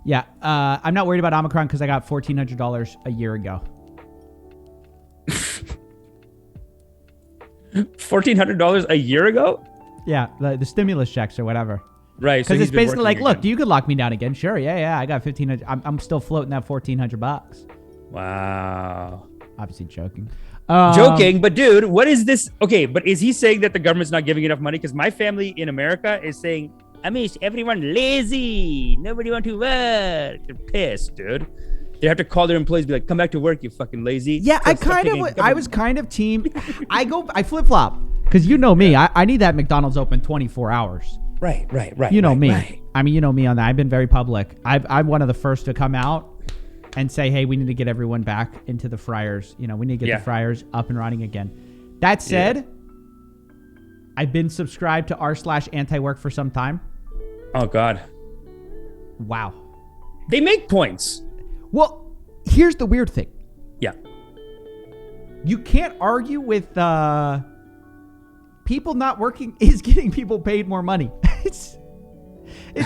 Yeah. I'm not worried about Omicron because I got $1,400 a year ago. $1,400 a year ago? Yeah, the stimulus checks or whatever. Right. Because it's basically like, look, again. you could lock me down again. Sure. Yeah. I got 1,500. I'm still floating that $1,400. Wow. Obviously joking. Joking, but dude, what is this? Okay, but is he saying that the government's not giving enough money? Because my family in America is saying, Amish, everyone lazy. Nobody want to work. They're pissed, dude. They have to call their employees, be like, come back to work, you fucking lazy. Yeah, I was kind of team. I flip flop because you know me. I need that McDonald's open 24 hours. Right. You know me. Right. I mean, you know me on that. I've been very public. I'm one of the first to come out and say, hey, we need to get everyone back into the fryers. You know, we need to get the fryers up and running again. That said, I've been subscribed to r/anti-work for some time. Oh, God. Wow. They make points. Well, here's the weird thing. Yeah. You can't argue with people not working is getting people paid more money. It's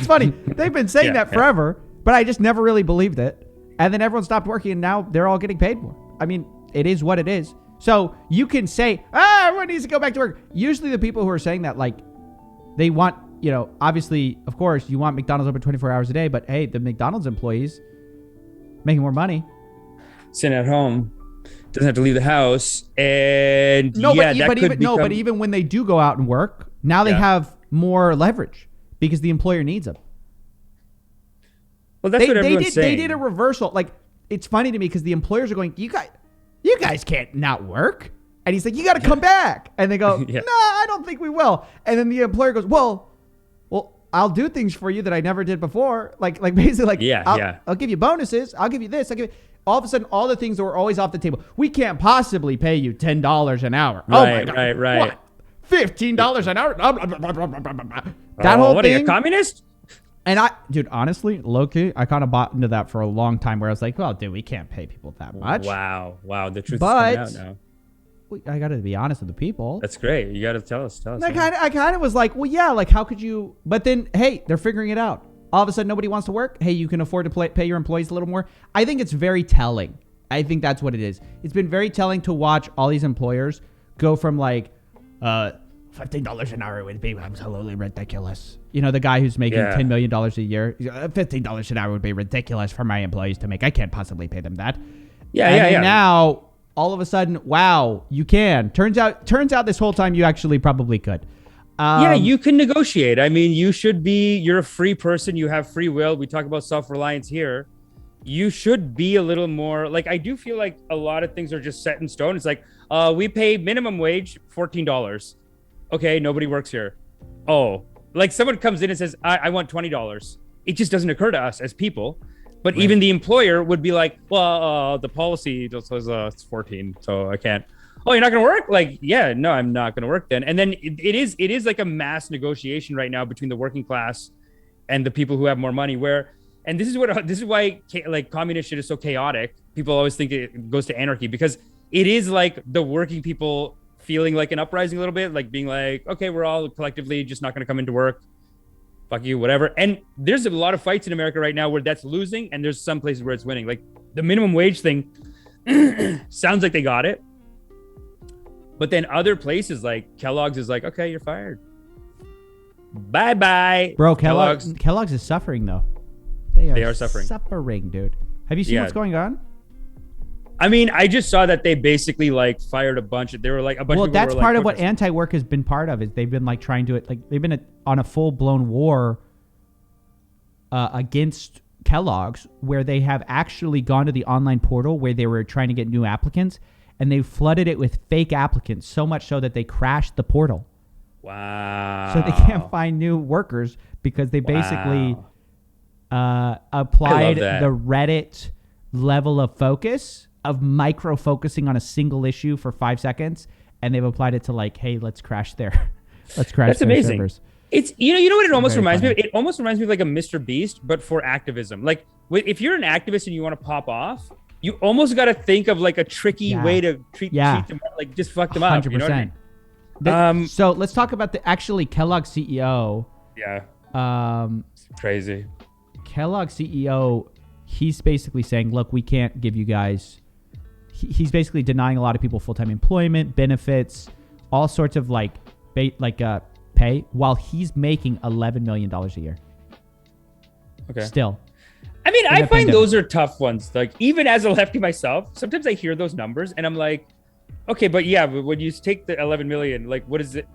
funny. They've been saying that forever, but I just never really believed it. And then everyone stopped working, and now they're all getting paid more. I mean, it is what it is. So you can say, everyone needs to go back to work. Usually the people who are saying that, like, they want, you know, obviously, of course, you want McDonald's open 24 hours a day, but hey, the McDonald's employees making more money. Sitting at home, doesn't have to leave the house, and but even when they do go out and work, now they have more leverage because the employer needs them. Well, that's what everyone's saying. They did a reversal. Like, it's funny to me because the employers are going, you guys can't not work. And he's like, you got to come back. And they go, no, I don't think we will. And then the employer goes, well, I'll do things for you that I never did before. Like basically, I'll give you bonuses. I'll give you this. All of a sudden, all the things that were always off the table. We can't possibly pay you $10 an hour. Right, oh my God. Right. What? $15 an hour? That whole thing. What are you, a thing. communist? And dude, honestly, low-key, I kind of bought into that for a long time where I was like, well, dude, we can't pay people that much. Wow. The truth is coming out now. I got to be honest with the people. That's great. You got to tell us. I kind of was like, well, yeah, like, how could you? But then, hey, they're figuring it out. All of a sudden, nobody wants to work. Hey, you can afford to pay your employees a little more. I think it's very telling. I think that's what it is. It's been very telling to watch all these employers go from like, $15 an hour would be absolutely ridiculous. You know, the guy who's making $10 million a year, $15 an hour would be ridiculous for my employees to make. I can't possibly pay them that. And now, all of a sudden, wow, you can. Turns out this whole time you actually probably could. You can negotiate. I mean, you're a free person. You have free will. We talk about self-reliance here. You should be a little more like, I do feel like a lot of things are just set in stone. It's like, we pay minimum wage $14. Okay, nobody works here. Oh, like someone comes in and says, I want $20. It just doesn't occur to us as people. But even the employer would be like, well, the policy just says it's 14, so I can't. Oh, you're not going to work? Like, yeah, no, I'm not going to work then. And then it is like a mass negotiation right now between the working class and the people who have more money. And this is why like communist shit is so chaotic. People always think it goes to anarchy because it is like the working people feeling like an uprising a little bit, like being like, okay, we're all collectively just not going to come into work. Fuck you, whatever. And there's a lot of fights in America right now where that's losing, and there's some places where it's winning. Like the minimum wage thing sounds like they got it. But then other places like Kellogg's is like, okay, you're fired. Bye-bye. Bro, Kellogg's is suffering though. They are suffering, dude. Have you seen what's going on? I mean, I just saw that they basically like fired a bunch. They were like a bunch. Well, of that's part of what anti-work has been part of. Is they've been like trying to they've been on a full-blown war against Kellogg's, where they have actually gone to the online portal where they were trying to get new applicants, and they flooded it with fake applicants so much so that they crashed the portal. Wow. So they can't find new workers because they basically applied the Reddit level of focus of micro focusing on a single issue for 5 seconds, and they've applied it to like, hey, let's crash their That's amazing. servers. It's you know what it almost reminds me of? It almost reminds me of like a Mr. Beast, but for activism. Like if you're an activist and you want to pop off, you almost got to think of like a tricky way to treat them, like just fuck them up. 100%. You know what I mean? So let's talk about the Kellogg CEO. Yeah. Crazy. Kellogg CEO, he's basically saying, look, we can't give you guys. He's basically denying a lot of people full-time employment, benefits, all sorts of pay, while he's making $11 million a year. Okay. Still. I mean, I find those are tough ones. Like, even as a lefty myself, sometimes I hear those numbers and I'm like, okay, but when you take the 11 million, like, what is it?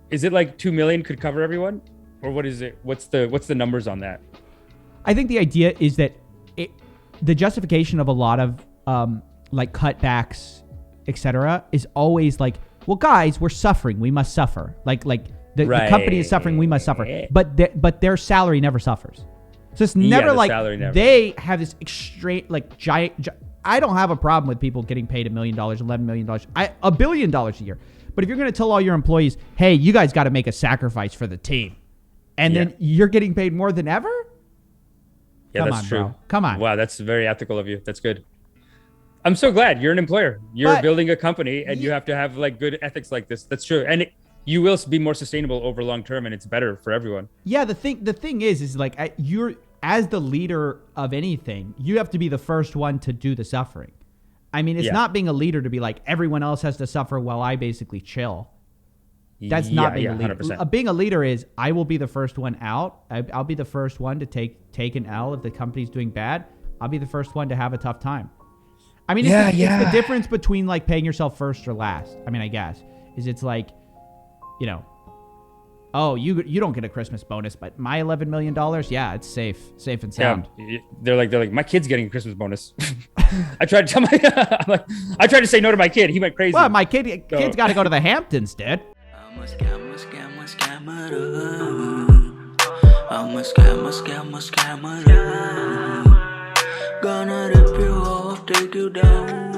Is it like 2 million could cover everyone? Or what is it? What's the numbers on that? I think the idea is that the justification of a lot of cutbacks, etc., is always like, well, guys, we're suffering. We must suffer. The company is suffering. We must suffer. But their salary never suffers. So it's never they have this extreme, giant. I don't have a problem with people getting paid $1 million, $11 million, $1 billion a year. But if you're going to tell all your employees, hey, you guys got to make a sacrifice for the team, and then you're getting paid more than ever. Yeah, that's true. Bro. Come on. Wow, that's very ethical of you. That's good. I'm so glad you're an employer. You're building a company, and you have to have good ethics like this. That's true, and you will be more sustainable over long term, and it's better for everyone. Yeah, the thing is you're, as the leader of anything, you have to be the first one to do the suffering. I mean, it's not being a leader to be like, everyone else has to suffer while I basically chill. That's not being a leader. 100%. Being a leader is, I will be the first one out. I'll be the first one to take an L if the company's doing bad. I'll be the first one to have a tough time. I mean, it's the difference between paying yourself first or last. I mean, I guess it's like, oh, you don't get a Christmas bonus, but my $11 million, yeah, it's safe and sound. Yeah. They're like, my kid's getting a Christmas bonus. I tried to tell I tried to say no to my kid. He went crazy. Well, my kid's got to go to the Hamptons, dude. I'm a scammer. Gonna rip you off, take you down.